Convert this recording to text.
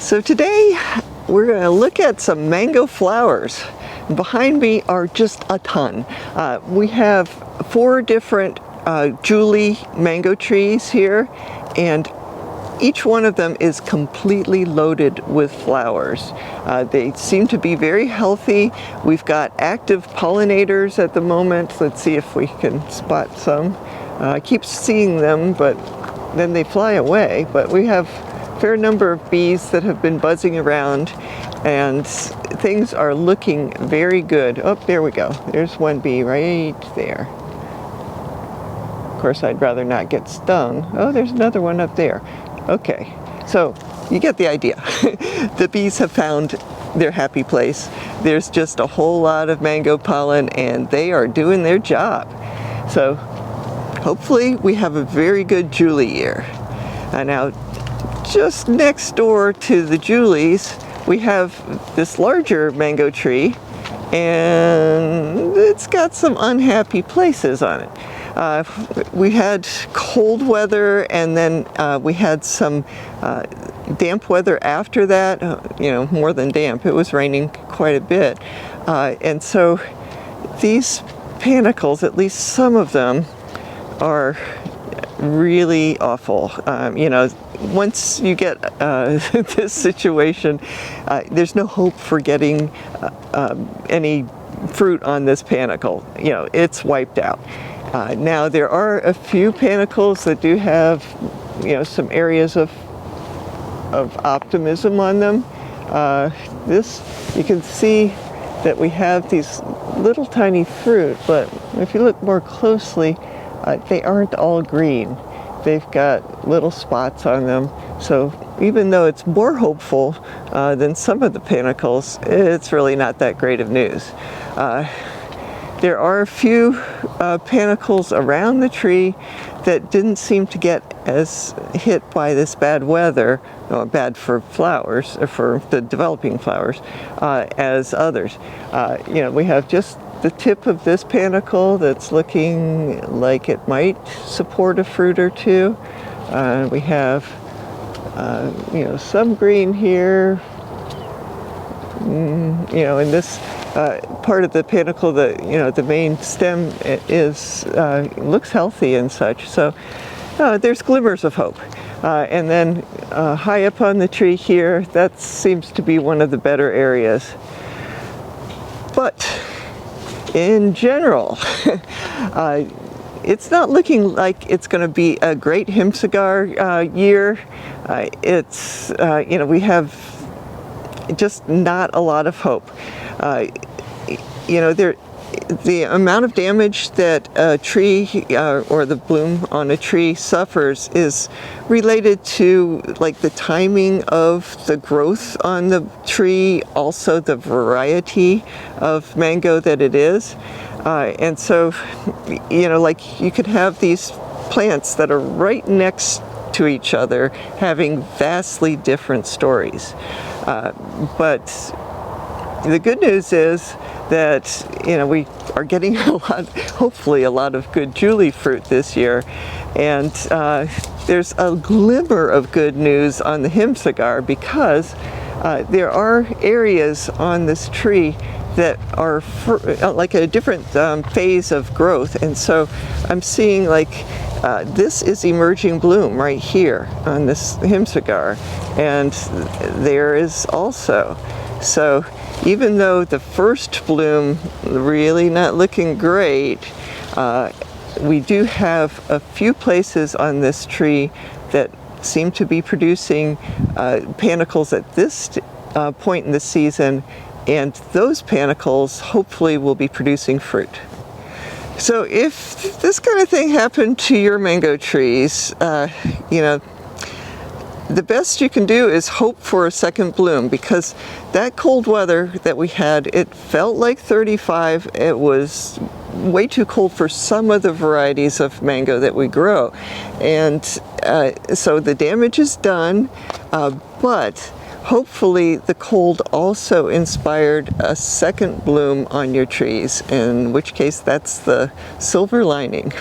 So today we're going to look at some mango flowers. Behind me are just a ton. We have 4 different Julie mango trees here, and each one of them is completely loaded with flowers. They seem to be very healthy. We've got active pollinators at the moment. Let's see if we can spot some. I keep seeing them, but then they fly away. But we have a fair number of bees that have been buzzing around, and things are looking very good. Oh, there we go. There's one bee right there. Of course, I'd rather not get stung. Oh, there's another one up there. Okay, so you get the idea. The bees have found their happy place. There's just a whole lot of mango pollen, and they are doing their job. So hopefully we have a very good Julie year. Now, just next door to the Julies, we have this larger mango tree, and it's got some unhappy places on it. We had cold weather, and then we had some damp weather after that, more than damp. It was raining quite a bit. And so these panicles, at least some of them, are really awful. Once you get this situation, there's no hope for getting any fruit on this panicle. It's wiped out. Now there are a few panicles that do have, some areas of optimism on them. You can see that we have these little tiny fruit, but if you look more closely, they aren't all green. They've got little spots on them. So even though it's more hopeful than some of the panicles, it's really not that great of news. There are a few panicles around the tree that didn't seem to get as hit by this bad weather, bad for flowers, or for the developing flowers, as others. We have just the tip of this panicle that's looking like it might support a fruit or two. We have, some green here. In this part of the panicle, the main stem looks healthy and such. So there's glimmers of hope. And then high up on the tree here, that seems to be one of the better areas. But in general, it's not looking like it's going to be a great Himsagar year. We have just not a lot of hope. The amount of damage that a tree or the bloom on a tree suffers is related to the timing of the growth on the tree, also the variety of mango that it is. And so, you could have these plants that are right next to each other having vastly different stories. But the good news is that we are getting hopefully a lot of good Julie fruit this year, and there's a glimmer of good news on the Himsagar, because there are areas on this tree that are like a different phase of growth, and so I'm seeing this is emerging bloom right here on this Himsagar, and there is also. So even though the first bloom really not looking great, we do have a few places on this tree that seem to be producing panicles at this point in the season, and those panicles hopefully will be producing fruit. So if this kind of thing happened to your mango trees, the best you can do is hope for a second bloom, because that cold weather that we had, it felt like 35. It was way too cold for some of the varieties of mango that we grow. And so the damage is done, but hopefully the cold also inspired a second bloom on your trees, in which case that's the silver lining.